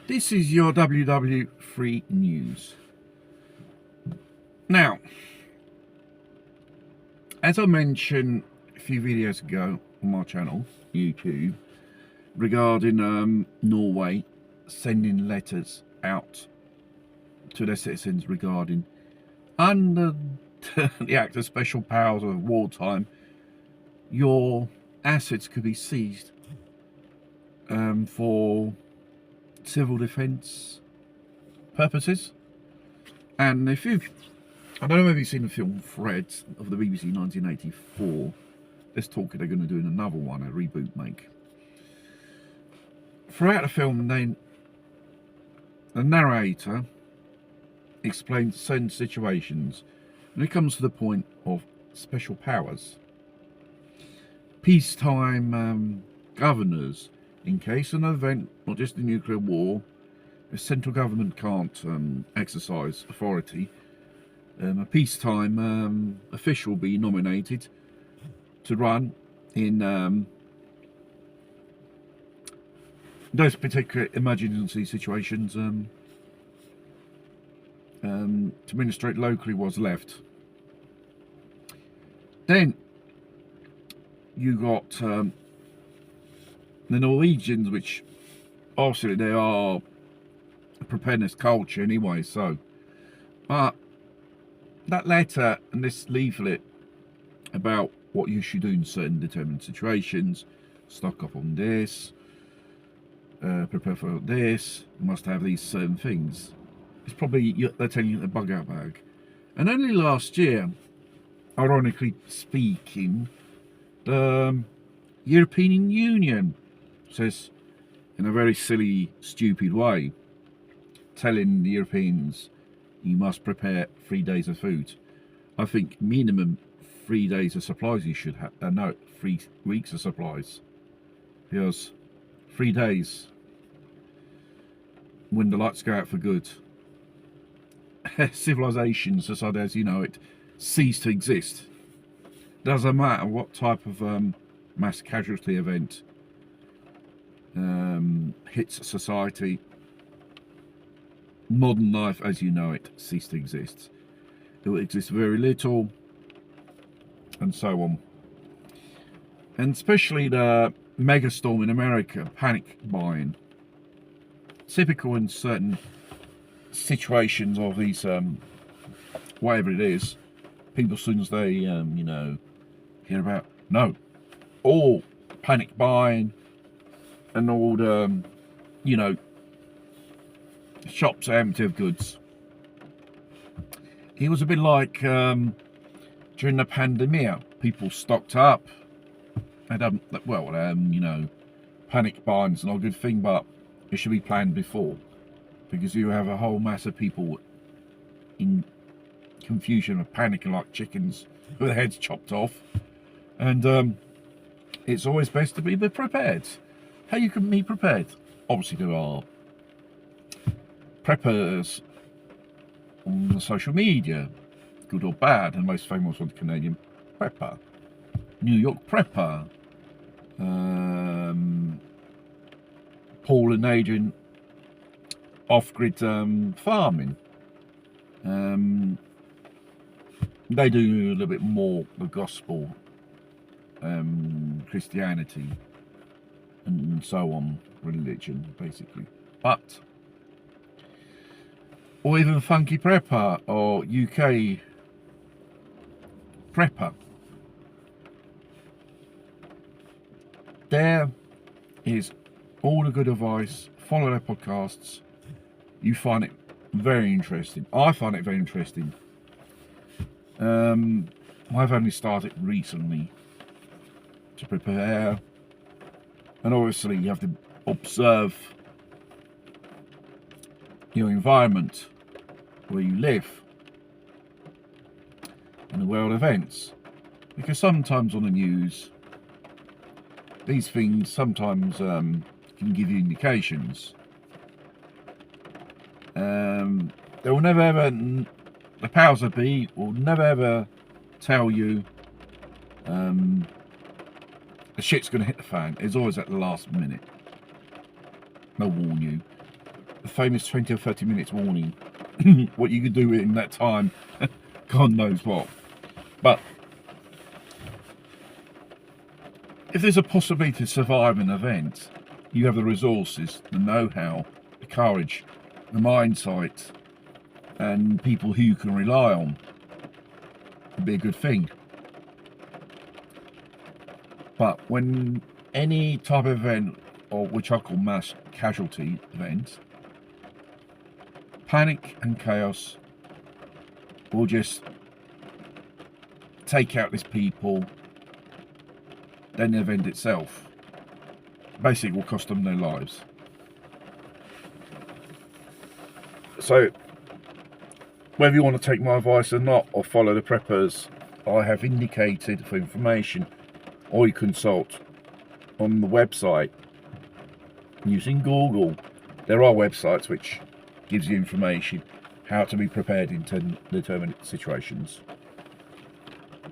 This is your WW3 News. Now, as I mentioned a few videos ago on my channel, YouTube, regarding Norway sending letters out to their citizens regarding, under the Act of Special Powers of Wartime, your assets could be seized for civil defence purposes. And if you've, I don't know if you've seen the film Fred of the BBC 1984, let's talk, they're going to do another one, a reboot make. Throughout the film, the narrator explains certain situations when it comes to the point of special powers. Peacetime governors, in case of an event, not just a nuclear war, the central government can't exercise authority, a peacetime official will be nominated to run in those particular emergency situations to administrate locally was left. Then you got the Norwegians, which obviously they are a preparedness culture anyway, so but that letter and this leaflet about what you should do in certain determined situations, stock up on this, prepare for this, you must have these certain things. It's probably, they're telling you the bug out bag. And only last year, ironically speaking, the European Union says, in a very silly, stupid way, telling the Europeans you must prepare 3 days of food. I think minimum 3 days of supplies you should have. No, 3 weeks of supplies, because 3 days, when the lights go out for good, civilization, society as you know it, cease to exist. Doesn't matter what type of mass casualty event hits society, modern life as you know it cease to exist. It will exist very little, and so on. And especially the megastorm in America, panic buying, typical in certain situations of these whatever it is, people, as soon as they you know, hear about all panic buying and all the you know, shops are empty of goods. It was a bit like during the pandemic, people stocked up. They don't, well, you know, panic buying's not a good thing, but it should be planned before, because you have a whole mass of people in confusion and panicking like chickens with their heads chopped off. And it's always best to be prepared. How you can be prepared? Obviously there are preppers on social media, good or bad, and most famous one, the Canadian Prepper, New York Prepper, Paul and Adrian off-grid farming. They do a little bit more the gospel, Christianity, and so on, religion basically. But, or even Funky Prepper or UK Prepper, there is all the good advice. Follow their podcasts. You find it very interesting. I find it very interesting. I've only started recently to prepare, and obviously you have to observe your environment where you live and the world events, because sometimes on the news these things sometimes can give you indications. They will never ever, the powers that be will never ever tell you the shit's going to hit the fan. It's always at the last minute. They'll warn you. the famous 20 or 30 minutes warning. What you could do in that time, God knows what. But if there's a possibility to survive an event, you have the resources, the know-how, the courage, the mindset, and people who you can rely on. It'd be a good thing. But when any type of event, or which I call mass casualty event, panic and chaos will just take out these people, then the event itself basically will cost them their lives. So whether you want to take my advice or not, or follow the preppers I have indicated for information, or you consult on the website using Google. There are websites which gives you information how to be prepared in determined situations.